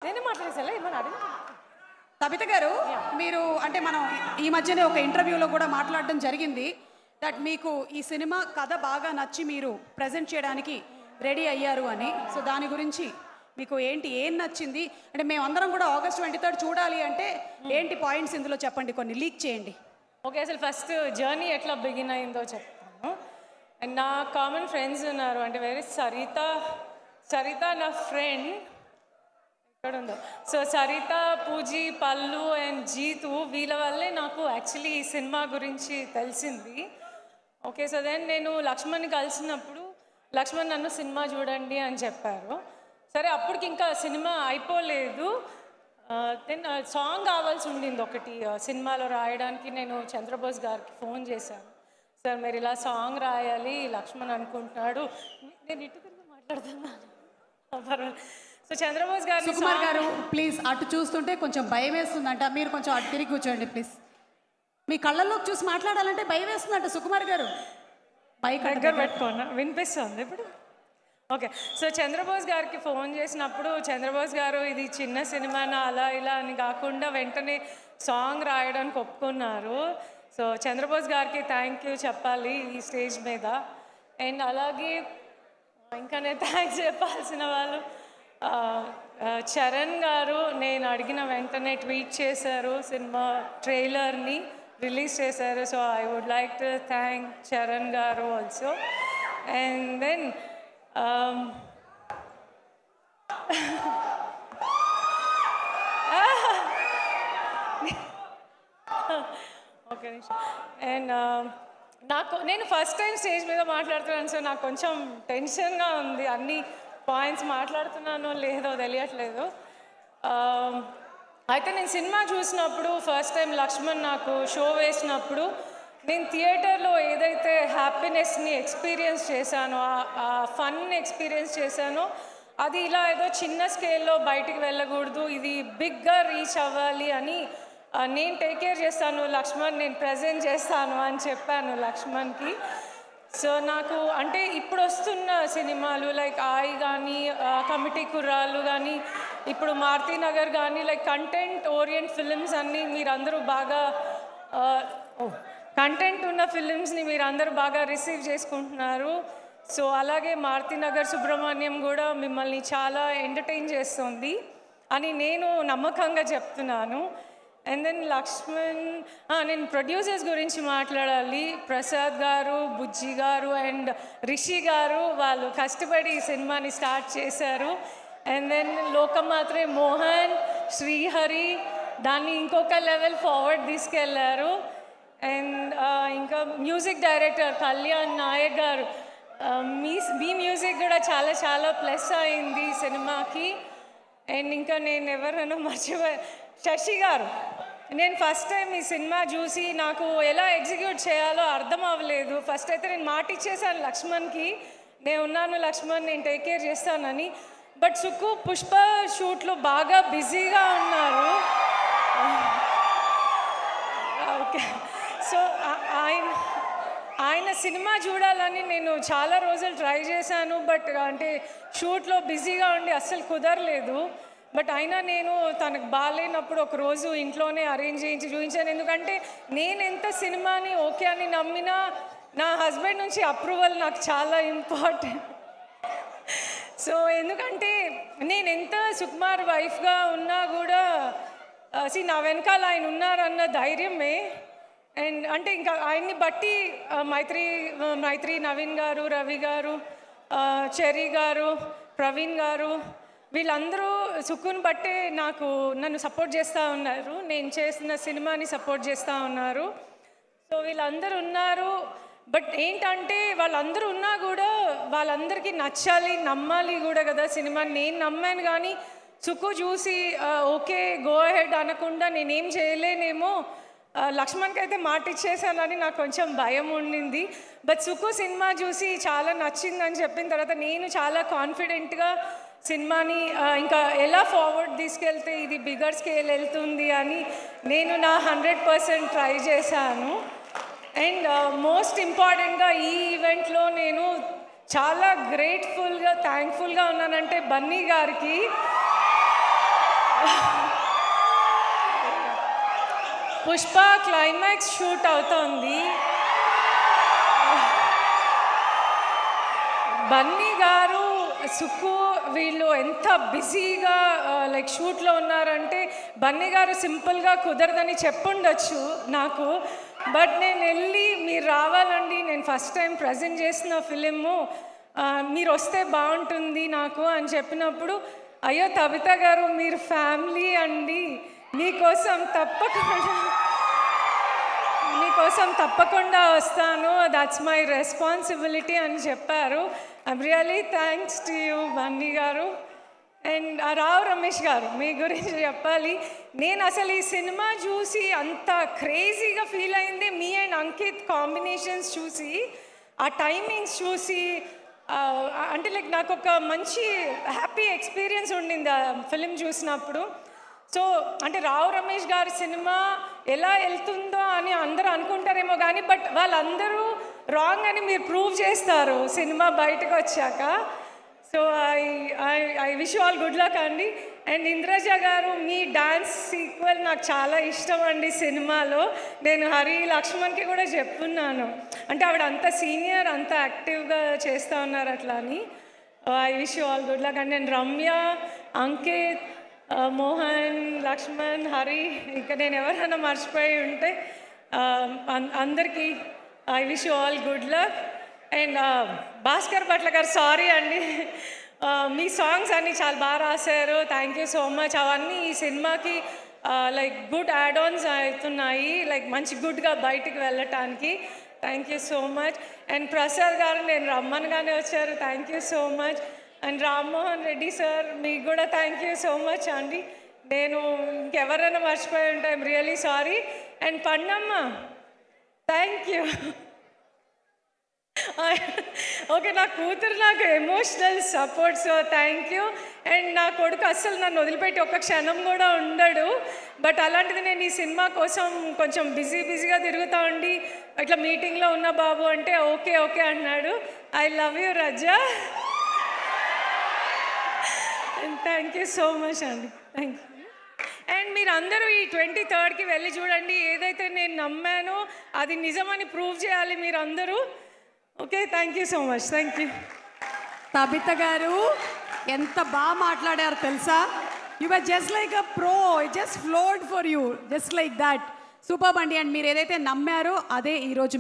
నేనే మాట్లాడేసాలా ఏమన్నా అడిగి తబిత గారు మీరు అంటే మనం ఈ మధ్యనే ఒక ఇంటర్వ్యూలో కూడా మాట్లాడడం జరిగింది దట్ మీకు ఈ సినిమా కథ బాగా నచ్చి మీరు ప్రజెంట్ చేయడానికి రెడీ అయ్యారు అని. సో దాని గురించి మీకు ఏం నచ్చింది అంటే మేమందరం కూడా August 23 చూడాలి అంటే ఏంటి పాయింట్స్ ఇందులో చెప్పండి, కొన్ని లీక్ చేయండి. ఓకే, అసలు ఫస్ట్ జర్నీ ఎట్లా బిగిన్ అయిందో చెప్తాను. అండ్ నా కామన్ ఫ్రెండ్స్ ఉన్నారు, అంటే వేరే సరిత నా ఫ్రెండ్ ఎక్కడ ఉందో. సో సరిత, పూజీ, పల్లు అండ్ జీతు వీళ్ళ వల్లే నాకు యాక్చువల్లీ ఈ సినిమా గురించి తెలిసింది. ఓకే, సో దెన్ నేను లక్ష్మణ్ని కలిసినప్పుడు లక్ష్మణ్ నన్ను సినిమా చూడండి అని చెప్పారు. సరే అప్పటికి ఇంకా సినిమా అయిపోలేదు. దెన్ సాంగ్ కావాల్సి ఉండింది ఒకటి సినిమాలో రాయడానికి. నేను చంద్రబోస్ గారికి ఫోన్ చేశాను, సార్ మీరు ఇలా సాంగ్ రాయాలి లక్ష్మణ్ అనుకుంటున్నాడు. నేను ఇటు తిరిగి మాట్లాడుతున్నాను పర్వాలేదు. సో చంద్రబోస్ గారు, సుకుమార్ గారు ప్లీజ్ అటు చూస్తుంటే కొంచెం భయం వేస్తుందంట, మీరు కొంచెం అటు తిరిగి కూర్చోండి ప్లీజ్. మీ కళ్ళల్లోకి చూసి మాట్లాడాలంటే భయం వేస్తుందంట సుకుమార్ గారు. బైక్ దగ్గర పెట్టుకోండి, వినిపిస్తుంది ఇప్పుడు. ఓకే, సో చంద్రబోస్ గారికి ఫోన్ చేసినప్పుడు చంద్రబోస్ గారు ఇది చిన్న సినిమానా అలా ఇలా అని కాకుండా వెంటనే సాంగ్ రాయడానికి ఒప్పుకున్నారు. సో చంద్రబోస్ గారికి థ్యాంక్ యూ చెప్పాలి ఈ స్టేజ్ మీద. అండ్ అలాగే ఇంకా నేను థ్యాంక్స్ చెప్పాల్సిన వాళ్ళు చరణ్ గారు. నేను అడిగిన వెంటనే ట్వీట్ చేశారు, సినిమా ట్రైలర్ని రిలీజ్ చేశారు. So I would like to thank Charan గారు also. And then okay and నేను ఫస్ట్ టైం స్టేజ్ మీద మాట్లాడుతున్నాను, సో నాకు కొంచెం టెన్షన్గా ఉంది. అన్ని పాయింట్స్ మాట్లాడుతున్నానో లేదో తెలియట్లేదు. అయితే నేను సినిమా చూసినప్పుడు ఫస్ట్ టైం లక్ష్మణ్ నాకు షో వేసినప్పుడు నేను థియేటర్లో ఏదైతే హ్యాపీనెస్ని ఎక్స్పీరియన్స్ చేశానో, ఆ ఫన్ ఎక్స్పీరియన్స్ చేశానో అది ఇలా ఏదో చిన్న స్కేల్లో బయటికి వెళ్ళకూడదు, ఇది బిగ్గా రీచ్ అవ్వాలి అని నేను టేక్ కేర్ చేస్తాను లక్ష్మణ్, నేను ప్రజెంట్ చేస్తాను అని చెప్పాను లక్ష్మణ్కి. సో నాకు అంటే ఇప్పుడు వస్తున్న సినిమాలు లైక్ ఆయి కానీ, కమిటీ కుర్రాళ్ళు కానీ, ఇప్పుడు మారుతినగర్ కానీ, లైక్ కంటెంట్ ఓరియంట్ ఫిలిమ్స్ అన్నీ మీరందరూ బాగా కంటెంట్ ఉన్న ఫిలిమ్స్ని మీరందరూ బాగా రిసీవ్ చేసుకుంటున్నారు. సో అలాగే మారుతినగర్ సుబ్రహ్మణ్యం కూడా మిమ్మల్ని చాలా ఎంటర్టైన్ చేస్తుంది అని నేను నమ్మకంగా చెప్తున్నాను. అండ్ దెన్ లక్ష్మణ్, నేను ప్రొడ్యూసర్స్ గురించి మాట్లాడాలి. ప్రసాద్ గారు, బుజ్జి గారు అండ్ రిషి గారు వాళ్ళు కష్టపడి ఈ సినిమాని స్టార్ట్ చేశారు. అండ్ దెన్ లోకమాత్రే మోహన్, శ్రీహరి దాన్ని ఇంకొక లెవెల్ ఫార్వర్డ్ తీసుకెళ్లారు. అండ్ ఇంకా మ్యూజిక్ డైరెక్టర్ కళ్యాణ్ నాయక్ గారు, మీ మ్యూజిక్ కూడా చాలా చాలా ప్లస్ అయింది సినిమాకి. అండ్ ఇంకా నేను ఎవరైనా మర్చిపోయా, శశి గారు. నేను ఫస్ట్ టైం ఈ సినిమా చూసి నాకు ఎలా ఎగ్జిక్యూట్ చేయాలో అర్థం అవ్వలేదు. ఫస్ట్ అయితే నేను మాట ఇచ్చేసాను లక్ష్మణ్కి, నేను ఉన్నాను లక్ష్మణ్, నేను టేక్ కేర్ చేస్తానని. బట్ సుక్కు పుష్ప షూట్లో బాగా బిజీగా ఉన్నారు. ఓకే, సో ఆయన సినిమా చూడాలని నేను చాలా రోజులు ట్రై చేశాను, బట్ అంటే షూట్లో బిజీగా ఉండి అస్సలు కుదరలేదు. బట్ అయినా నేను తనకు బాగాలేనప్పుడు ఒకరోజు ఇంట్లోనే అరేంజ్ చేయించి చూపించాను. ఎందుకంటే నేను ఎంత సినిమాని ఓకే అని నమ్మినా నా హస్బెండ్ నుంచి అప్రూవల్ నాకు చాలా ఇంపార్టెంట్. సో ఎందుకంటే నేను ఎంత సుకుమార్ వైఫ్గా ఉన్నా కూడా నా వెనకాల ఆయన ఉన్నారన్న ధైర్యమే. అండ్ అంటే ఇంకా ఆయన్ని బట్టి మైత్రి నవీన్ గారు, రవి గారు, చెరీ గారు, ప్రవీణ్ గారు వీళ్ళందరూ సుక్కుని బట్టే నన్ను సపోర్ట్ చేస్తూ ఉన్నారు, నేను చేసిన సినిమాని సపోర్ట్ చేస్తూ ఉన్నారు. సో వీళ్ళందరూ ఉన్నారు. బట్ ఏంటంటే వాళ్ళందరూ ఉన్నా కూడా వాళ్ళందరికీ నచ్చాలి, నమ్మాలి కూడా కదా సినిమా. నేను నమ్మాను కానీ సుక్కు చూసి ఓకే గో అహెడ్ అనకుండా నేనేం చేయలేనేమో, లక్ష్మణ్కి అయితే మాట ఇచ్చేసానని నాకు కొంచెం భయం ఉండింది. బట్ సుక్కు సినిమా చూసి చాలా నచ్చిందని చెప్పిన తర్వాత నేను చాలా కాన్ఫిడెంట్గా సినిమాని ఇంకా ఎలా ఫార్వర్డ్ తీసుకెళ్తే ఇది బిగ్గర్ స్కేల్ వెళ్తుంది అని నేను నా 100% ట్రై చేశాను. అండ్ మోస్ట్ ఇంపార్టెంట్గా ఈ ఈవెంట్లో నేను చాలా గ్రేట్ఫుల్గా థ్యాంక్ఫుల్గా ఉన్నానంటే బన్నీ గారికి. పుష్ప క్లైమాక్స్ షూట్ అవుతోంది. బన్నీ గారు, సుక్కు వీళ్ళు ఎంత బిజీగా లైక్ షూట్లో ఉన్నారంటే బన్నీ గారు సింపుల్గా కుదరదని చెప్పుండొచ్చు నాకు. బట్ నేను వెళ్ళి మీరు రావాలండి, నేను ఫస్ట్ టైం ప్రజెంట్ చేసిన ఫిలిము, మీరు వస్తే బాగుంటుంది నాకు అని చెప్పినప్పుడు, అయ్యో తబిత గారు మీరు ఫ్యామిలీ అండి, మీకోసం తప్పకుండా వస్తాను, దట్స్ మై రెస్పాన్సిబిలిటీ అని చెప్పారు. I'm really thanks to you Bunny గారు. అండ్ రావు రమేష్ గారు, మీ గురించి చెప్పాలి. నేను అసలు ఈ సినిమా చూసి అంత క్రేజీగా ఫీల్ అయింది మీ అండ్ అంకిత్ కాంబినేషన్స్ చూసి, ఆ టైమింగ్స్ చూసి, అంటే లైక్ నాకు ఒక మంచి హ్యాపీ ఎక్స్పీరియన్స్ ఉండింది ఆ ఫిలిం చూసినప్పుడు. సో అంటే రావు రమేష్ గారి సినిమా ఎలా వెళ్తుందో అని అందరూ అనుకుంటారేమో కానీ, బట్ వాళ్ళందరూ రాంగ్ అని మీరు ప్రూవ్ చేస్తారు సినిమా బయటకు వచ్చాక. So I wish you all good luck అండి. అండ్ ఇంద్రజ గారు, మీ డాన్స్ సీక్వెల్ నాకు చాలా ఇష్టం అండి సినిమాలో. నేను హరి లక్ష్మణ్కి కూడా చెప్పున్నాను, అంటే ఆవిడ అంత సీనియర్, అంత యాక్టివ్గా చేస్తూ ఉన్నారు అట్లా అని. I wish you all good luck అండి. నేను రమ్య, అంకిత్, మోహన్, లక్ష్మణ్, హరి, ఇంకా నేను ఎవరైనా మర్చిపోయి ఉంటే అందరికీ I wish you all good luck. And Bhaskar Bhatla గారు, సారీ అండి, మీ సాంగ్స్ అన్నీ చాలా బాగా రాశారు, థ్యాంక్ యూ సో మచ్. అవన్నీ ఈ సినిమాకి లైక్ గుడ్ యాడ్ ఆన్స్ అవుతున్నాయి, లైక్ మంచి గుడ్గా బయటికి వెళ్ళటానికి. Thank you so much. And Prasad గారు, నేను రమ్మన్గానే వచ్చారు, thank you so much. And Rammohan Reddy sir, మీకు కూడా థ్యాంక్ యూ సో మచ్ అండి. నేను ఇంకెవరైనా మర్చిపోయి ఉంటే I'm really sorry. And Pannamma, thank you. Okay, నా కూతురు నాకు emotional support, so thank you. And నా కొడుకు అస్సలు నన్ను వదిలిపెట్టి ఒక్క క్షణం కూడా ఉండడు. బట్ అలాంటిది నేను ఈ సినిమా కోసం కొంచెం బిజీగా తిరుగుతూ ఉండి ఇట్లా మీటింగ్లో ఉన్న బాబు అంటే ఓకే ఓకే అన్నాడు. I love you Raja. Thank you so much అండి, థ్యాంక్ యూ. అండ్ మీరు అందరూ ఈ 23rd వెళ్ళి చూడండి. ఏదైతే నేను నమ్మానో అది నిజమని ప్రూవ్ చేయాలి మీరు అందరూ. Okay, thank you so much, thank you. Tabitha గారు ఎంత బాగా మాట్లాడారు తెలుసా? You are just like a pro, it just flowed for you, just like that. Super అండి. అండ్ మీరు ఏదైతే నమ్మారో అదే ఈరోజు